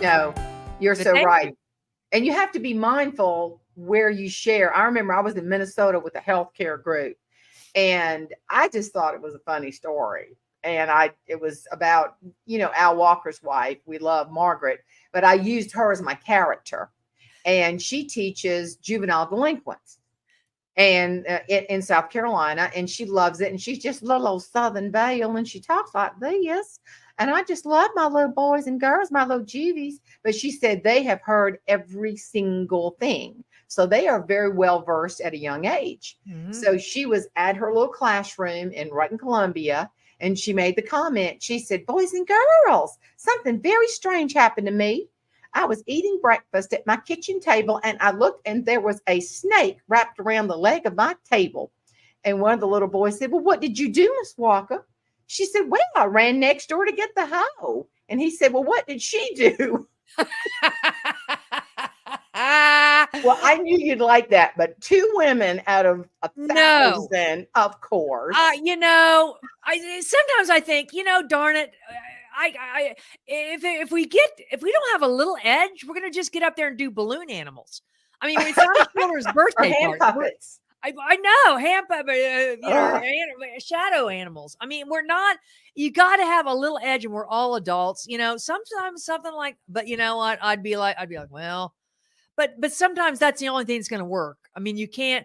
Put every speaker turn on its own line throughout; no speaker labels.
No, you're
But
so
thank
right.
you.
And you have to be mindful where you share. I remember I was in Minnesota with a healthcare group, and I just thought it was a funny story. And it was about, Al Walker's wife. We love Margaret, but I used her as my character. And she teaches juvenile delinquents and in South Carolina, and she loves it. And she's just little old Southern Belle, and she talks like this. And I just love my little boys and girls, my little juvies. But she said they have heard every single thing, so they are very well versed at a young age.
Mhm.
So she was at her little classroom right in Columbia, and she made the comment. She said, "Boys and girls, something very strange happened to me. I was eating breakfast at my kitchen table, and I looked, and there was a snake wrapped around the leg of my table." And one of the little boys said, "Well, what did you do, Miss Walker?" She said, "Well, I ran next door to get the hoe." And he said, "Well, what did she do?" Well, I knew you'd like that, but two women out of
No.
1,000, of course.
Sometimes I think, darn it. If we don't have a little edge, we're gonna just get up there and do balloon animals. I mean, it's not Schiller's
Or
birthday
hand
party.
puppets.
I know hand puppet,
Ugh.
shadow animals. I mean, we're not. You got to have a little edge, and we're all adults. Sometimes something like. But you know what? I'd be like, well, but sometimes that's the only thing that's going to work. I mean, you can't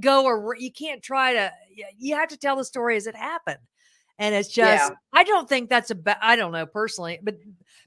go or you can't try to. You have to tell the story as it happened, and it's just.
Yeah.
I don't think that's I don't know personally,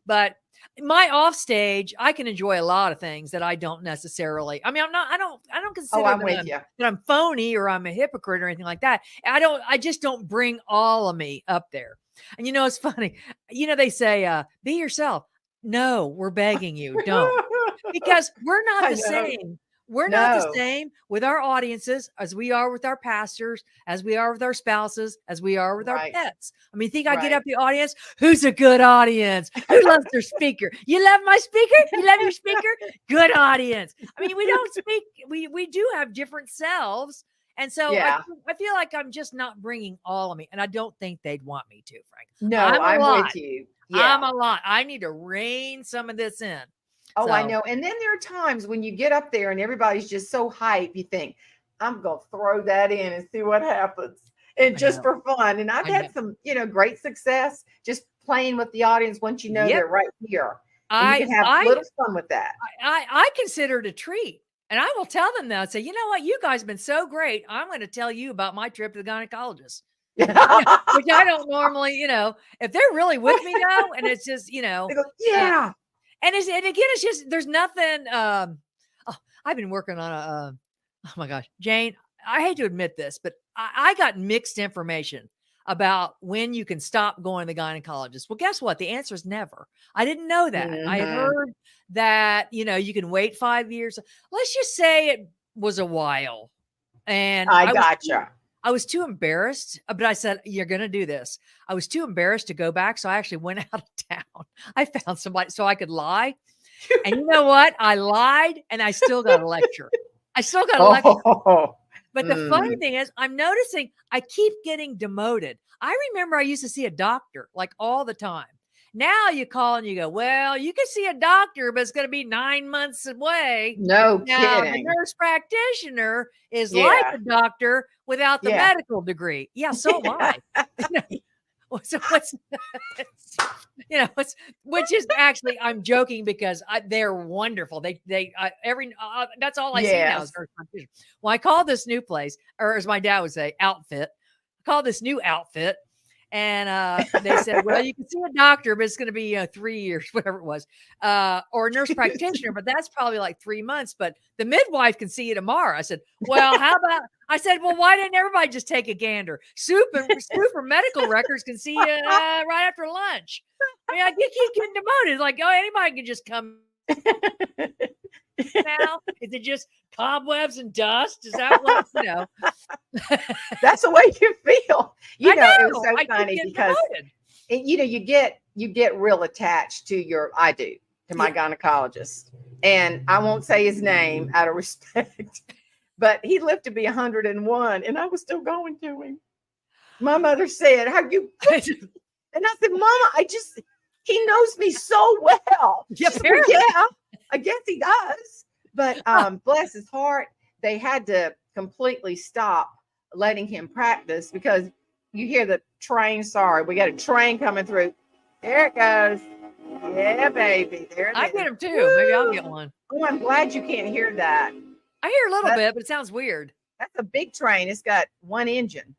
but my off stage, I can enjoy a lot of things that I don't necessarily. I mean, I don't
Oh,
consider
I'm with you.
that I'm phony or I'm a hypocrite or anything like that. I just don't bring all of me up there. And it's funny. They say, be yourself. No, we're begging you, don't. Because we're not
I
the
know.
same. We're not the
No.
same with our audiences as we are with our pastors, as we are with our spouses, as we are with our
Right.
pets. I mean, think I get
Right.
up the audience? Who's a good audience? Who loves their speaker? You love my speaker? You love your speaker? Good audience. I mean, we don't speak. We do have different selves. And so
Yeah.
I feel like I'm just not bringing all of me. And I don't think they'd want me to, Frank.
No,
I'm a
I'm
lot.
with you.
I'm
Yeah.
a lot. I need to rein some of this in.
Oh, I
So
know. And then there are times when you get up there and everybody's just so hype, you think, I'm going to throw that in and see what happens. And
I
just
know.
for fun. And I've
I know.
had some, great success just playing with the audience once
Yep.
they're right here. And you
I
can have
I
little fun with that.
I consider it a treat. And I will tell them that. Say, you know what? You guys have been so great. I'm going to tell you about my trip to the gynecologist. Which I don't normally, if they're really with me now, and it's just,
They go,
and,
yeah.
and again, it's just, there's nothing, I've been working on oh my gosh, Jane, I hate to admit this, but I got mixed information about when you can stop going to the gynecologist. Well, guess what? The answer is never. I didn't know that. I had
Mhm.
heard that, you can wait 5 years. Let's just say it was a while. And
I gotcha.
I was too embarrassed, but I said, you're going to do this. I was too embarrassed to go back. So I actually went out of town. I found somebody so I could lie. And you know what? I lied and I still got a lecture.
Oh.
But the funny thing is, I'm noticing I keep getting demoted. I remember I used to see a doctor like all the time. Now you call and you go, well, you can see a doctor, but it's going to be 9 months away.
No
Now, the
kidding.
nurse practitioner is like
Yeah.
a doctor without the
Yeah.
medical degree. Yeah, so am I. So what's which is actually, I'm joking because they're wonderful. That's all I see now is
Yes.
nurse practitioner. Well, I call this new place, or as my dad would say, outfit. I call this new outfit. And they said, well, you can see a doctor, but it's going to be 3 years, whatever it was, or a nurse practitioner, but that's probably like 3 months. But the midwife can see you tomorrow. I said, well, well, why didn't everybody just take a gander? Sue for medical records can see you right after lunch. I mean, you keep getting demoted. Like, oh, anybody can just come now. Is it just cobwebs and dust? Is that what,
That's the way you feel.
I know.
It was so
I keep
funny
getting
because
demoted.
you get real attached to my gynecologist. And I won't say his name out of respect, but he lived to be 101 and I was still going to him. My mother said, and I said, Mama, He knows me so well.
Yeah,
She said, well,
apparently.
yeah, I guess he does. But bless his heart, they had to completely stop letting him practice because you hear the train. Sorry, we got a train coming through. There it goes. Yeah, baby. There it
I
is.
get them too.
Woo!
Maybe I'll get one.
Oh, I'm glad you can't hear that.
I hear a little
That-
bit, but it sounds weird.
That's a big train. It's got one engine.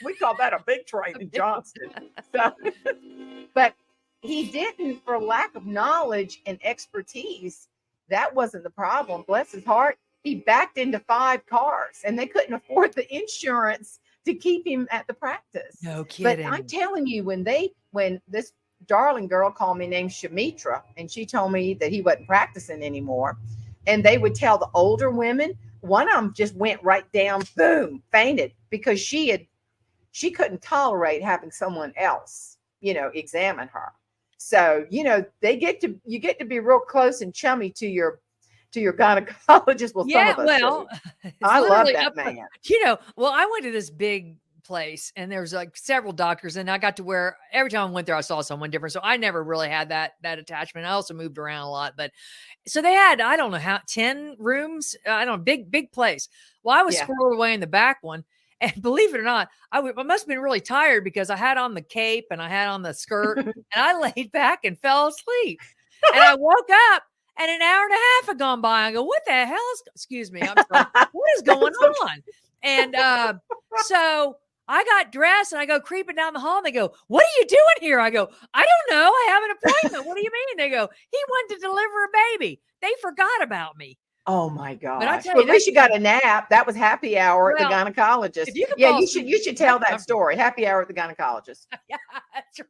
We call that a big train in Johnston. So, but he didn't, for lack of knowledge and expertise. That wasn't the problem. Bless his heart. He backed into 5 cars and they couldn't afford the insurance to keep him at the practice.
No
But
kidding.
I'm telling you, when this darling girl called me named Shamitra, and she told me that he wasn't practicing anymore, and they would tell the older women, one of them just went right down, boom, fainted because she couldn't tolerate having someone else, examine her. So, you get to be real close and chummy to your gynecologist. Well,
Yeah,
some of us
well,
do.
it's
I love
literally
that
up
man.
well, I went to this big place and there was like several doctors, and I got to where every time I went there, I saw someone different. So I never really had that attachment. I also moved around a lot, but so they had, I don't know how, 10 rooms. I don't know, big place. Well, I was squirreled away in the back one. And believe it or not, I must have been really tired because I had on the cape and I had on the skirt and I laid back and fell asleep. And I woke up and an hour and a half had gone by. I go, what the hell is, excuse me, I'm sorry, what is going on? And so I got dressed and I go creeping down the hall and they go, what are you doing here? I go, I don't know. I have an appointment. What do you mean? They go, he went to deliver a baby. They forgot about me.
Oh my gosh.
But I tell
Well,
you,
at least you got a nap. That was happy hour at the
Well,
gynecologist.
if you could
Yeah,
fall
you should tell that
asleep-
story. Happy hour at the gynecologist.
Yeah, that's